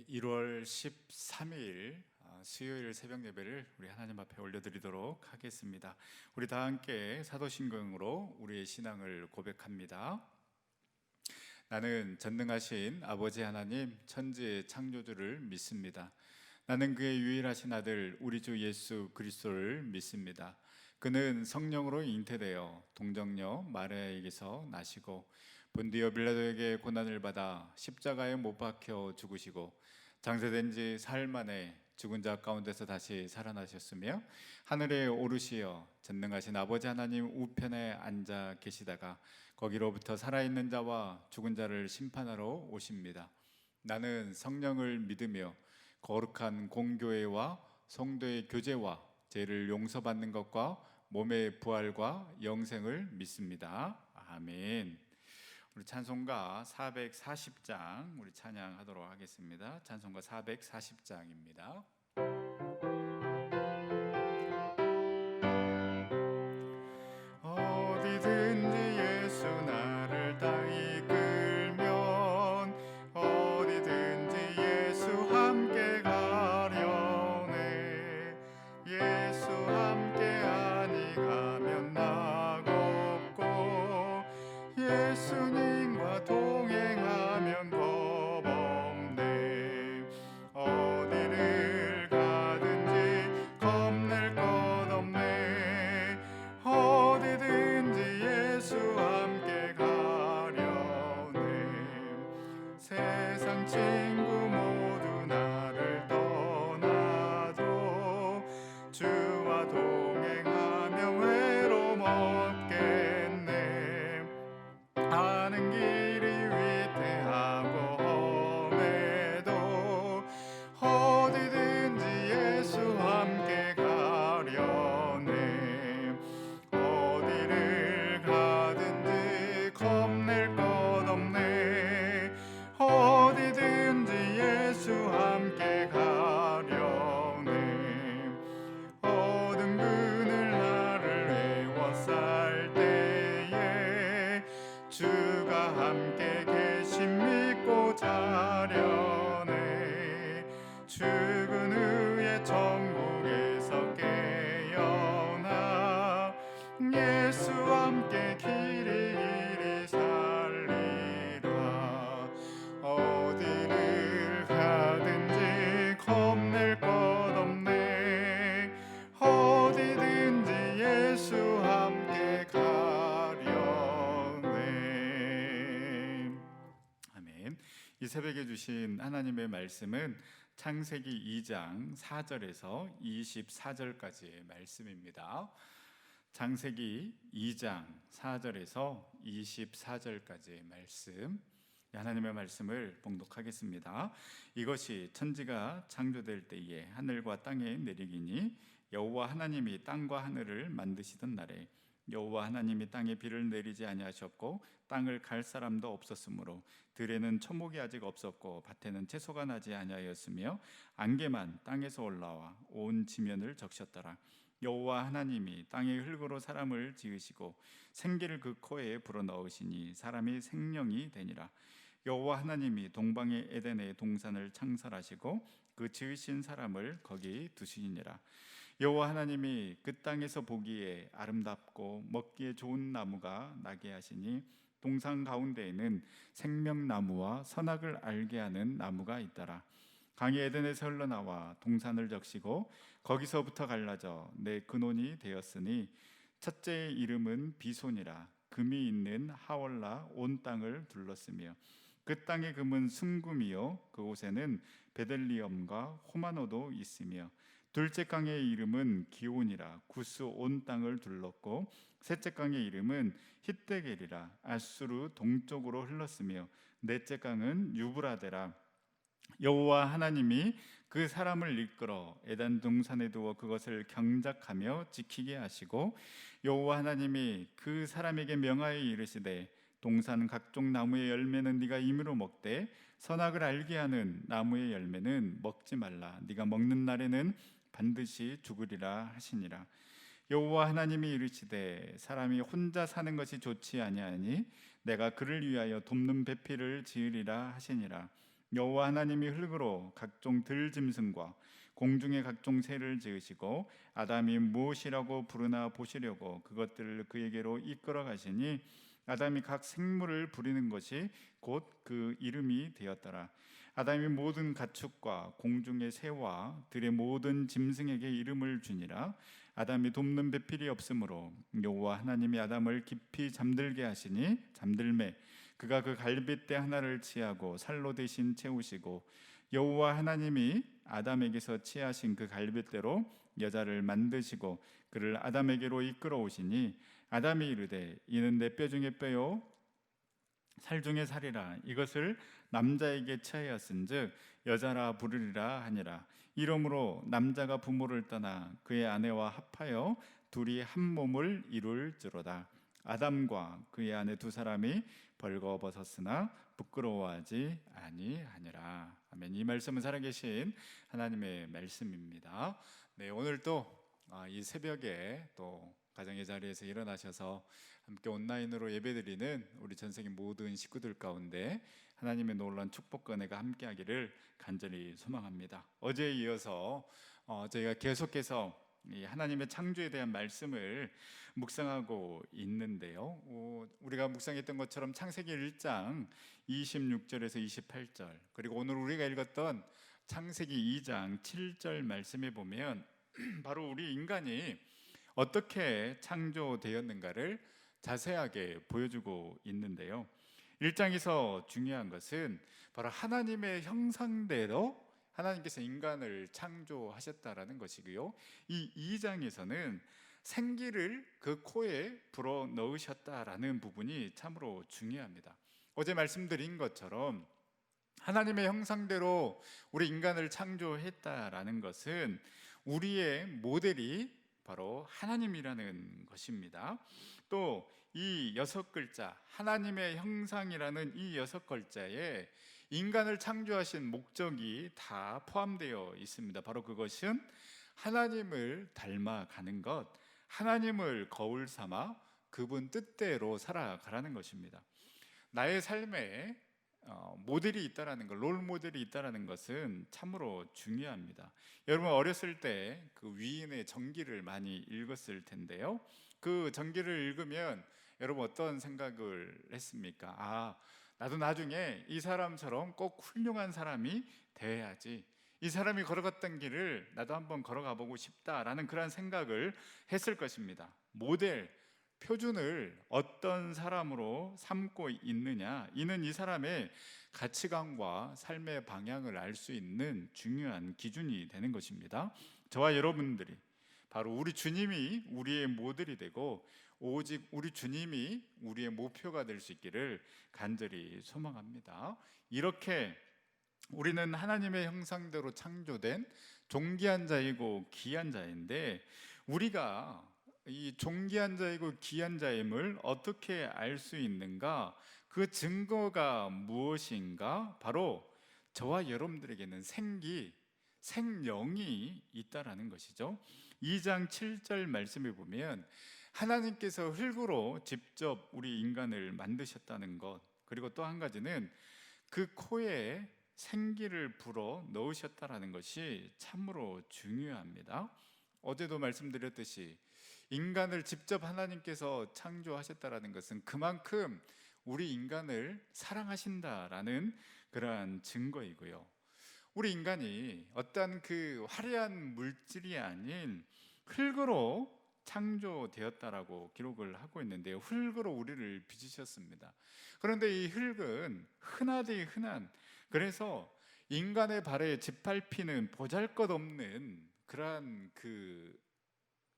1월 13일 수요일 새벽 예배를 우리 하나님 앞에 올려드리도록 하겠습니다. 우리 다 함께 사도신경으로 우리의 신앙을 고백합니다. 나는 전능하신 아버지 하나님 천지의 창조주를 믿습니다. 나는 그의 유일하신 아들 우리 주 예수 그리스도를 믿습니다. 그는 성령으로 잉태되어 동정녀 마리아에게서 나시고 본디오 빌라도에게 고난을 받아 십자가에 못 박혀 죽으시고 장사된 지 사흘 만에 죽은 자 가운데서 다시 살아나셨으며 하늘에 오르시어 전능하신 아버지 하나님 우편에 앉아 계시다가 거기로부터 살아있는 자와 죽은 자를 심판하러 오십니다. 나는 성령을 믿으며 거룩한 공교회와 성도의 교제와 죄를 용서받는 것과 몸의 부활과 영생을 믿습니다. 아멘. 우리 찬송가 440장 우리 찬양하도록 하겠습니다. 찬송가 440장입니다. 어디든지 예수 나를 다 이끌면 어디든지 예수 함께 가려네. 예수 함께하니 가면 낙없고 예수님과 동행하면 겁없네. 어디를 가든지 겁낼 것 없네. 어디든지 예수 함께 가려네. 세상 친구 모두 나를 떠나도 주와 동행하면 외로움 없겠네. 가는 길이 위태하고 험해도 어디든지 예수 함께 가려네. 어디를 가든지 겁낼 것 없네. 어디든지 예수 함께 가려네. 어둠 그늘 나를 에워쌀 때에 주가 함께 계심 믿고 자려네. 죽은 후에 천국에서 깨어나 예수 함께 길이 살리라. 어디를 가든지 겁낼 것 없네. 어디든지 예수 함께 가려네. 아멘. 이 새벽에 주신 하나님의 말씀은 창세기 2장 4절에서 24절까지의 말씀입니다. 창세기 2장 4절에서 24절까지의 말씀, 하나님의 말씀을 봉독하겠습니다. 이것이 천지가 창조될 때에 하늘과 땅에 내리기니 여호와 하나님이 땅과 하늘을 만드시던 날에 여호와 하나님이 땅에 비를 내리지 아니하셨고 땅을 갈 사람도 없었으므로 들에는 초목이 아직 없었고 밭에는 채소가 나지 아니하였으며 안개만 땅에서 올라와 온 지면을 적셨더라. 여호와 하나님이 땅의 흙으로 사람을 지으시고 생기를 그 코에 불어넣으시니 사람이 생명이 되니라. 여호와 하나님이 동방의 에덴의 동산을 창설하시고 그 지으신 사람을 거기 두시니라. 여호와 하나님이 그 땅에서 보기에 아름답고 먹기에 좋은 나무가 나게 하시니 동산 가운데에는 생명나무와 선악을 알게 하는 나무가 있더라. 강이 에덴에서 흘러나와 동산을 적시고 거기서부터 갈라져 내 근원이 되었으니 첫째의 이름은 비손이라. 금이 있는 하월라 온 땅을 둘렀으며 그 땅의 금은 순금이요 그곳에는 베델리엄과 호마노도 있으며 둘째 강의 이름은 기온이라. 구스 온 땅을 둘렀고 셋째 강의 이름은 히데겔이라. 아수르 동쪽으로 흘렀으며 넷째 강은 유브라데라. 여호와 하나님이 그 사람을 이끌어 에단 동산에 두어 그것을 경작하며 지키게 하시고 여호와 하나님이 그 사람에게 명하여 이르시되 동산 각종 나무의 열매는 네가 임으로 먹되 선악을 알게 하는 나무의 열매는 먹지 말라. 네가 먹는 날에는 반드시 죽으리라 하시니라. 여호와 하나님이 이르시되 사람이 혼자 사는 것이 좋지 아니하니 내가 그를 위하여 돕는 배필을 지으리라 하시니라. 여호와 하나님이 흙으로 각종 들짐승과 공중의 각종 새를 지으시고 아담이 무엇이라고 부르나 보시려고 그것들을 그에게로 이끌어 가시니 아담이 각 생물을 부리는 것이 곧 그 이름이 되었더라. 아담이 모든 가축과 공중의 새와 들의 모든 짐승에게 이름을 주니라. 아담이 돕는 배필이 없으므로 여호와 하나님이 아담을 깊이 잠들게 하시니 잠들매 그가 그 갈빗대 하나를 취하고 살로 대신 채우시고 여호와 하나님이 아담에게서 취하신 그 갈빗대로 여자를 만드시고 그를 아담에게로 이끌어 오시니 아담이 이르되 이는 내 뼈 중에 뼈요 살 중에 살이라. 이것을 남자에게 취하였은즉 여자라 부르리라 하니라. 이러므로 남자가 부모를 떠나 그의 아내와 합하여 둘이 한 몸을 이룰지로다. 아담과 그의 아내 두 사람이 벌거벗었으나 부끄러워하지 아니하니라. 아멘. 이 말씀은 살아계신 하나님의 말씀입니다. 네, 오늘 또 이 새벽에 또 가정의 자리에서 일어나셔서 함께 온라인으로 예배드리는 우리 전세계 모든 식구들 가운데 하나님의 놀라운 축복과 은혜가 함께하기를 간절히 소망합니다. 어제에 이어서 저희가 계속해서 이 하나님의 창조에 대한 말씀을 묵상하고 있는데요. 우리가 묵상했던 것처럼 창세기 1장 26절에서 28절 그리고 오늘 우리가 읽었던 창세기 2장 7절 말씀에 보면 바로 우리 인간이 어떻게 창조되었는가를 자세하게 보여주고 있는데요. 1장에서 중요한 것은 바로 하나님의 형상대로 하나님께서 인간을 창조하셨다라는 것이고요. 이 2장에서는 생기를 그 코에 불어 넣으셨다라는 부분이 참으로 중요합니다. 어제 말씀드린 것처럼 하나님의 형상대로 우리 인간을 창조했다라는 것은 우리의 모델이 바로 하나님이라는 것입니다. 또 이 6글자 하나님의 형상이라는 이 6글자에 인간을 창조하신 목적이 다 포함되어 있습니다. 바로 그것은 하나님을 닮아가는 것, 하나님을 거울 삼아 그분 뜻대로 살아가라는 것입니다. 나의 삶에 모델이 있다라는 것, 롤 모델이 있다라는 것은 참으로 중요합니다. 여러분 어렸을 때 그 위인의 전기를 많이 읽었을 텐데요. 그 전기를 읽으면 여러분 어떤 생각을 했습니까? 나도 나중에 이 사람처럼 꼭 훌륭한 사람이 돼야지. 이 사람이 걸어갔던 길을 나도 한번 걸어가 보고 싶다라는 그런 생각을 했을 것입니다. 모델, 표준을 어떤 사람으로 삼고 있느냐, 이는 이 사람의 가치관과 삶의 방향을 알 수 있는 중요한 기준이 되는 것입니다. 저와 여러분들이 바로 우리 주님이 우리의 모델이 되고 오직 우리 주님이 우리의 목표가 될 수 있기를 간절히 소망합니다. 이렇게 우리는 하나님의 형상대로 창조된 존귀한 자이고 귀한 자인데 우리가 이 존귀한 자이고 귀한 자임을 어떻게 알 수 있는가? 그 증거가 무엇인가? 바로 저와 여러분들에게는 생명이 있다라는 것이죠. 2장 7절 말씀에 보면 하나님께서 흙으로 직접 우리 인간을 만드셨다는 것, 그리고 또 한 가지는 그 코에 생기를 불어 넣으셨다라는 것이 참으로 중요합니다. 어제도 말씀드렸듯이 인간을 직접 하나님께서 창조하셨다라는 것은 그만큼 우리 인간을 사랑하신다라는 그러한 증거이고요. 우리 인간이 어떤 그 화려한 물질이 아닌 흙으로 창조되었다라고 기록을 하고 있는데요. 흙으로 우리를 빚으셨습니다. 그런데 이 흙은 흔하디 흔한, 그래서 인간의 발에 짓밟히는 보잘것없는 그러한 그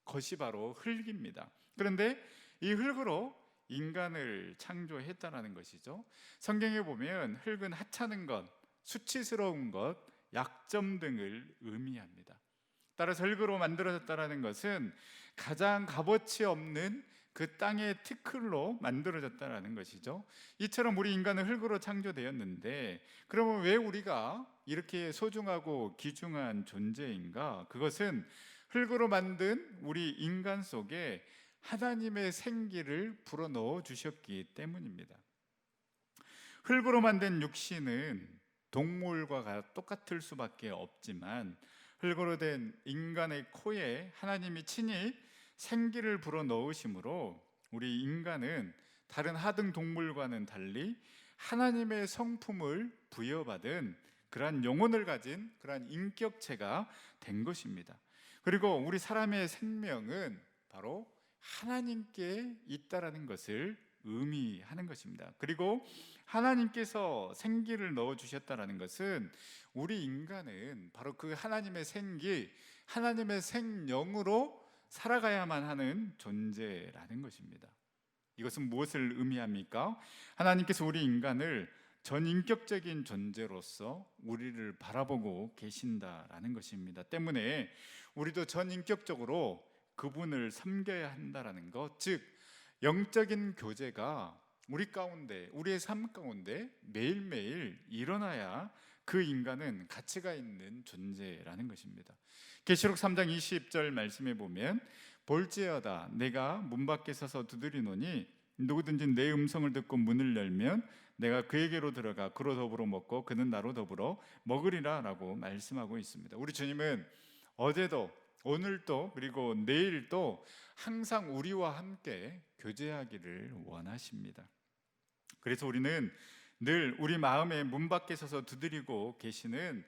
것이 바로 흙입니다. 그런데 이 흙으로 인간을 창조했다라는 것이죠. 성경에 보면 흙은 하찮은 것, 수치스러운 것, 약점 등을 의미합니다. 따라서 흙으로 만들어졌다라는 것은 가장 값어치 없는 그 땅의 티끌로 만들어졌다라는 것이죠. 이처럼 우리 인간은 흙으로 창조되었는데 그러면 왜 우리가 이렇게 소중하고 귀중한 존재인가? 그것은 흙으로 만든 우리 인간 속에 하나님의 생기를 불어넣어 주셨기 때문입니다. 흙으로 만든 육신은 동물과 똑같을 수밖에 없지만 흙으로 된 인간의 코에 하나님이 친히 생기를 불어 넣으심으로 우리 인간은 다른 하등 동물과는 달리 하나님의 성품을 부여받은 그러한 영혼을 가진 그러한 인격체가 된 것입니다. 그리고 우리 사람의 생명은 바로 하나님께 있다라는 것을 의미하는 것입니다. 그리고 하나님께서 생기를 넣어 주셨다라는 것은 우리 인간은 바로 그 하나님의 생기, 하나님의 생명으로 살아가야만 하는 존재라는 것입니다. 이것은 무엇을 의미합니까? 하나님께서 우리 인간을 전인격적인 존재로서 우리를 바라보고 계신다라는 것입니다. 때문에 우리도 전인격적으로 그분을 섬겨야 한다라는 것, 즉 영적인 교제가 우리 가운데, 우리의 삶 가운데 매일매일 일어나야 그 인간은 가치가 있는 존재라는 것입니다. 계시록 3장 20절 말씀에 보면 볼지어다 내가 문 밖에 서서 두드리노니 누구든지 내 음성을 듣고 문을 열면 내가 그에게로 들어가 그로 더불어 먹고 그는 나로 더불어 먹으리라 라고 말씀하고 있습니다. 우리 주님은 어제도 오늘도 그리고 내일도 항상 우리와 함께 교제하기를 원하십니다. 그래서 우리는 늘 우리 마음의 문 밖에 서서 두드리고 계시는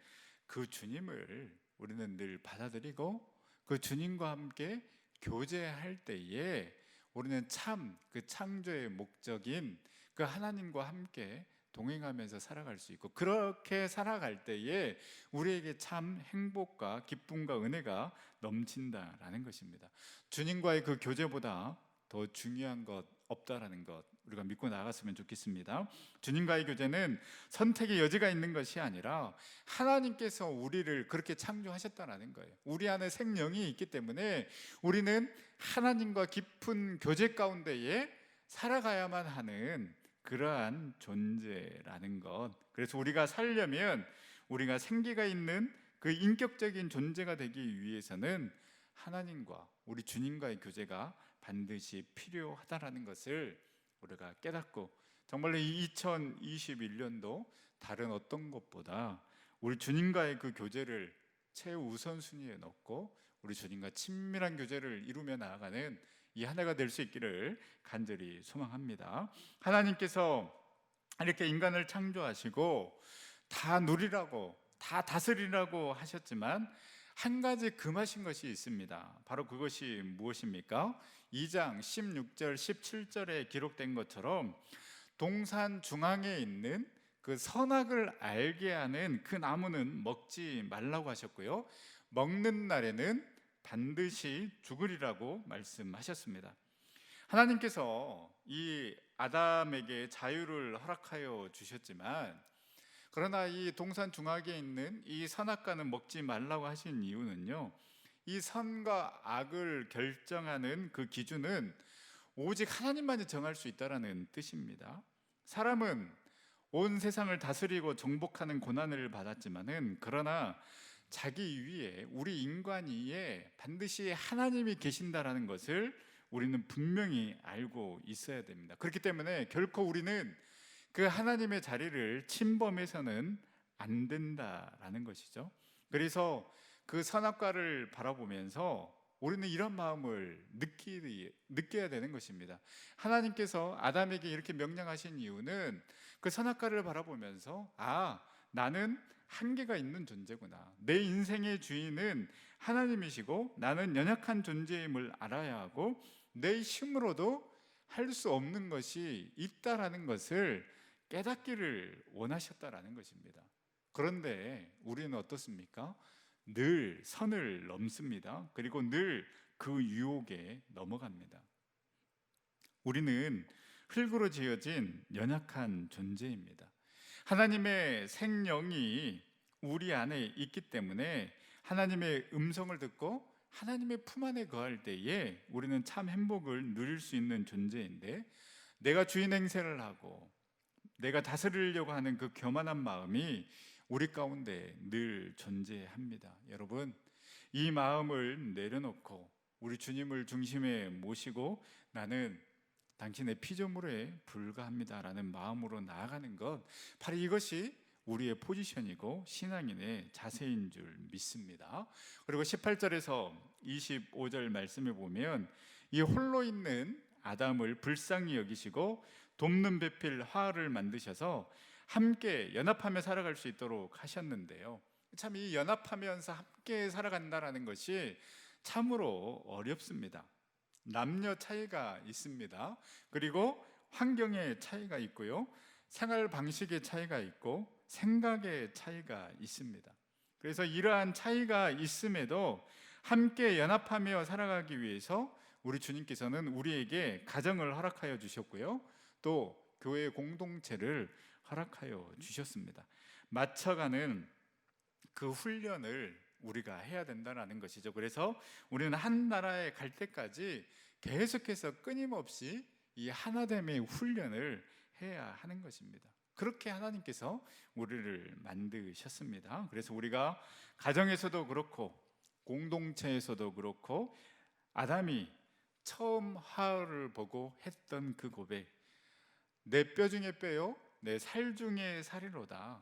그 주님을 우리는 늘 받아들이고 그 주님과 함께 교제할 때에 우리는 참 그 창조의 목적인 그 하나님과 함께 동행하면서 살아갈 수 있고, 그렇게 살아갈 때에 우리에게 참 행복과 기쁨과 은혜가 넘친다라는 것입니다. 주님과의 그 교제보다 더 중요한 것 없다라는 것 우리가 믿고 나갔으면 좋겠습니다. 주님과의 교제는 선택의 여지가 있는 것이 아니라 하나님께서 우리를 그렇게 창조하셨다라는 거예요. 우리 안에 생명이 있기 때문에 우리는 하나님과 깊은 교제 가운데에 살아가야만 하는 그러한 존재라는 것. 그래서 우리가 살려면 우리가 생기가 있는 그 인격적인 존재가 되기 위해서는 하나님과 우리 주님과의 교제가 반드시 필요하다라는 것을 우리가 깨닫고, 정말로 이 2021년도 다른 어떤 것보다 우리 주님과의 그 교제를 최우선순위에 놓고 우리 주님과 친밀한 교제를 이루며 나아가는 이 한 해가 될 수 있기를 간절히 소망합니다. 하나님께서 이렇게 인간을 창조하시고 다 누리라고, 다 다스리라고 하셨지만 한 가지 금하신 것이 있습니다. 바로 그것이 무엇입니까? 2장 16절 17절에 기록된 것처럼 동산 중앙에 있는 그 선악을 알게 하는 그 나무는 먹지 말라고 하셨고요, 먹는 날에는 반드시 죽으리라고 말씀하셨습니다. 하나님께서 이 아담에게 자유를 허락하여 주셨지만, 그러나 이 동산 중앙에 있는 이 선악과는 먹지 말라고 하신 이유는요, 이 선과 악을 결정하는 그 기준은 오직 하나님만이 정할 수 있다라는 뜻입니다. 사람은 온 세상을 다스리고 정복하는 고난을 받았지만은, 그러나 자기 위에, 우리 인간 위에 반드시 하나님이 계신다라는 것을 우리는 분명히 알고 있어야 됩니다. 그렇기 때문에 결코 우리는 그 하나님의 자리를 침범해서는 안 된다라는 것이죠. 그래서 그 선악과를 바라보면서 우리는 이런 마음을 느껴야 되는 것입니다. 하나님께서 아담에게 이렇게 명령하신 이유는 그 선악과를 바라보면서 나는 한계가 있는 존재구나, 내 인생의 주인은 하나님이시고 나는 연약한 존재임을 알아야 하고 내 힘으로도 할 수 없는 것이 있다라는 것을 깨닫기를 원하셨다라는 것입니다. 그런데 우리는 어떻습니까? 늘 선을 넘습니다. 그리고 늘 그 유혹에 넘어갑니다. 우리는 흙으로 지어진 연약한 존재입니다. 하나님의 생명이 우리 안에 있기 때문에 하나님의 음성을 듣고 하나님의 품 안에 거할 때에 우리는 참 행복을 누릴 수 있는 존재인데, 내가 주인 행세를 하고 내가 다스리려고 하는 그 교만한 마음이 우리 가운데 늘 존재합니다. 여러분, 이 마음을 내려놓고 우리 주님을 중심에 모시고 나는 당신의 피조물에 불과합니다라는 마음으로 나아가는 것, 바로 이것이 우리의 포지션이고 신앙인의 자세인 줄 믿습니다. 그리고 18절에서 25절 말씀에 보면 이 홀로 있는 아담을 불쌍히 여기시고 돕는 배필 화를 만드셔서 함께 연합하며 살아갈 수 있도록 하셨는데요. 참 이 연합하면서 함께 살아간다라는 것이 참으로 어렵습니다. 남녀 차이가 있습니다. 그리고 환경의 차이가 있고요, 생활 방식의 차이가 있고 생각의 차이가 있습니다. 그래서 이러한 차이가 있음에도 함께 연합하며 살아가기 위해서 우리 주님께서는 우리에게 가정을 허락하여 주셨고요, 또 교회 공동체를 허락하여 주셨습니다. 맞춰가는 그 훈련을 우리가 해야 된다는 것이죠. 그래서 우리는 한 나라에 갈 때까지 계속해서 끊임없이 이 하나됨의 훈련을 해야 하는 것입니다. 그렇게 하나님께서 우리를 만드셨습니다. 그래서 우리가 가정에서도 그렇고 공동체에서도 그렇고 아담이 처음 하와를 보고 했던 그 고백, 내 뼈 중에 뼈요 내 살 중에 살이로다,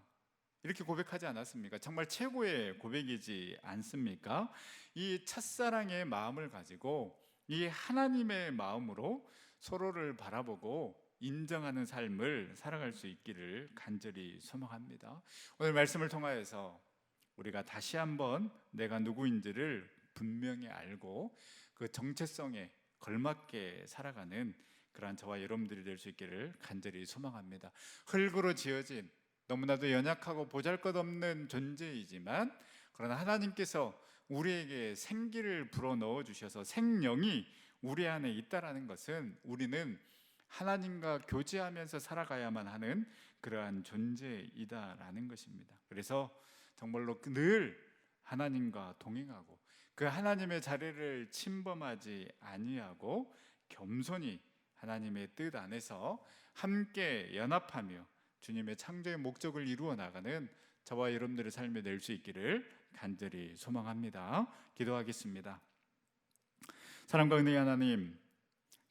이렇게 고백하지 않았습니까? 정말 최고의 고백이지 않습니까? 이 첫사랑의 마음을 가지고 이 하나님의 마음으로 서로를 바라보고 인정하는 삶을 살아갈 수 있기를 간절히 소망합니다. 오늘 말씀을 통하여서 우리가 다시 한번 내가 누구인지를 분명히 알고 그 정체성에 걸맞게 살아가는 그러한 저와 여러분들이 될 수 있기를 간절히 소망합니다. 흙으로 지어진 너무나도 연약하고 보잘것없는 존재이지만, 그러나 하나님께서 우리에게 생기를 불어넣어 주셔서 생명이 우리 안에 있다라는 것은 우리는 하나님과 교제하면서 살아가야만 하는 그러한 존재이다라는 것입니다. 그래서 정말로 늘 하나님과 동행하고 그 하나님의 자리를 침범하지 아니하고 겸손히 하나님의 뜻 안에서 함께 연합하며 주님의 창조의 목적을 이루어 나가는 저와 여러분들의 삶에 낼 수 있기를 간절히 소망합니다. 기도하겠습니다. 사랑과 은혜의 하나님,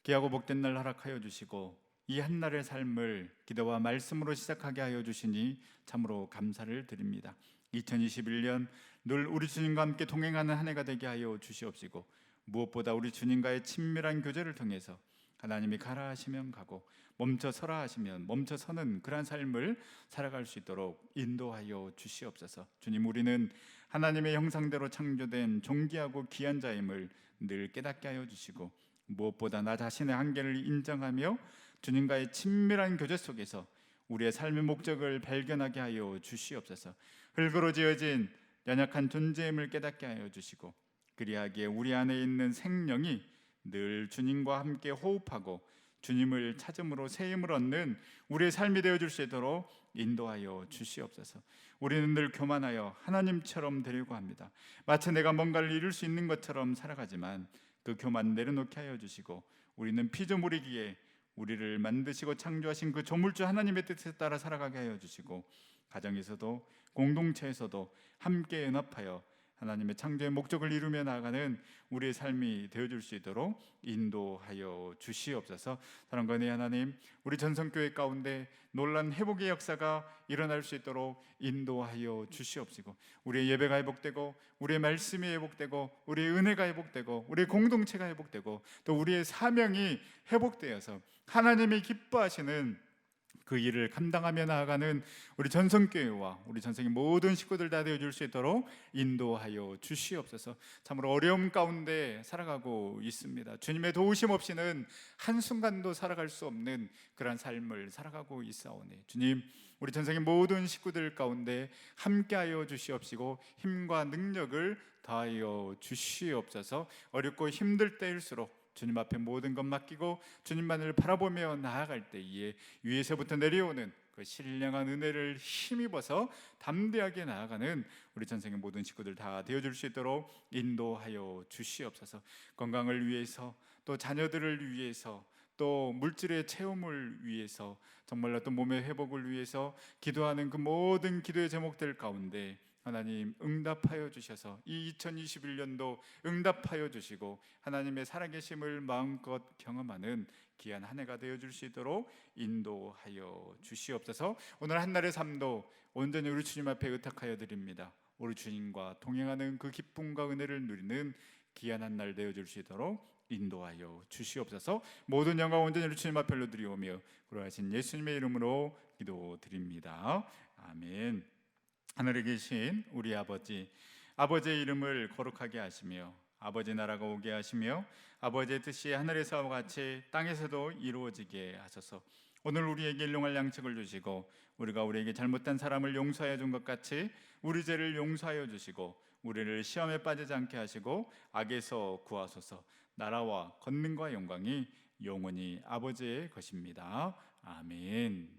귀하고 복된 날 허락하여 주시고 이 한날의 삶을 기도와 말씀으로 시작하게 하여 주시니 참으로 감사를 드립니다. 2021년 늘 우리 주님과 함께 동행하는 한 해가 되게 하여 주시옵시고, 무엇보다 우리 주님과의 친밀한 교제를 통해서 하나님이 가라 하시면 가고 멈춰 서라 하시면 멈춰 서는 그러한 삶을 살아갈 수 있도록 인도하여 주시옵소서. 주님, 우리는 하나님의 형상대로 창조된 존귀하고 귀한 자임을 늘 깨닫게 하여 주시고, 무엇보다 나 자신의 한계를 인정하며 주님과의 친밀한 교제 속에서 우리의 삶의 목적을 발견하게 하여 주시옵소서. 흙으로 지어진 연약한 존재임을 깨닫게 하여 주시고, 그리하기에 우리 안에 있는 생명이 늘 주님과 함께 호흡하고 주님을 찾음으로 새 힘을 얻는 우리의 삶이 되어줄 수 있도록 인도하여 주시옵소서. 우리는 늘 교만하여 하나님처럼 되려고 합니다. 마치 내가 뭔가를 이룰 수 있는 것처럼 살아가지만 그 교만 내려놓게 하여 주시고, 우리는 피조물이기에 우리를 만드시고 창조하신 그 조물주 하나님의 뜻에 따라 살아가게 하여 주시고, 가정에서도 공동체에서도 함께 연합하여 하나님의 창조의 목적을 이루며 나아가는 우리의 삶이 되어줄 수 있도록 인도하여 주시옵소서. 사랑과 은혜의 하나님, 우리 전성교회 가운데 놀란 회복의 역사가 일어날 수 있도록 인도하여 주시옵시고, 우리의 예배가 회복되고 우리의 말씀이 회복되고 우리의 은혜가 회복되고 우리의 공동체가 회복되고 또 우리의 사명이 회복되어서 하나님이 기뻐하시는 그 일을 감당하며 나아가는 우리 전성교회와 우리 전성의 모든 식구들 다 되어줄 수 있도록 인도하여 주시옵소서. 참으로 어려움 가운데 살아가고 있습니다. 주님의 도우심 없이는 한순간도 살아갈 수 없는 그런 삶을 살아가고 있사오니, 주님, 우리 전성의 모든 식구들 가운데 함께하여 주시옵시고 힘과 능력을 더하여 주시옵소서. 어렵고 힘들 때일수록 주님 앞에 모든 것 맡기고 주님만을 바라보며 나아갈 때에 위에서부터 내려오는 그 신령한 은혜를 힘입어서 담대하게 나아가는 우리 전생의 모든 식구들 다 되어줄 수 있도록 인도하여 주시옵소서. 건강을 위해서, 또 자녀들을 위해서, 또 물질의 체험을 위해서, 정말로 또 몸의 회복을 위해서 기도하는 그 모든 기도의 제목들 가운데 하나님 응답하여 주셔서 이 2021년도 응답하여 주시고 하나님의 살아계심을 마음껏 경험하는 귀한 한 해가 되어줄 수 있도록 인도하여 주시옵소서. 오늘 한날의 삶도 온전히 우리 주님 앞에 의탁하여 드립니다. 우리 주님과 동행하는 그 기쁨과 은혜를 누리는 귀한 한 날 되어줄 수 있도록 인도하여 주시옵소서. 모든 영광 온전히 우리 주님 앞에 올려드리오며 그러하신 예수님의 이름으로 기도드립니다. 아멘. 하늘에 계신 우리 아버지의 이름을 거룩하게 하시며 아버지 나라가 오게 하시며 아버지의 뜻이 하늘에서와 같이 땅에서도 이루어지게 하소서. 오늘 우리에게 일용할 양식을 주시고 우리가 우리에게 잘못한 사람을 용서하여 준 것 같이 우리 죄를 용서하여 주시고 우리를 시험에 빠지지 않게 하시고 악에서 구하소서. 나라와 권능과 영광이 영원히 아버지의 것입니다. 아멘.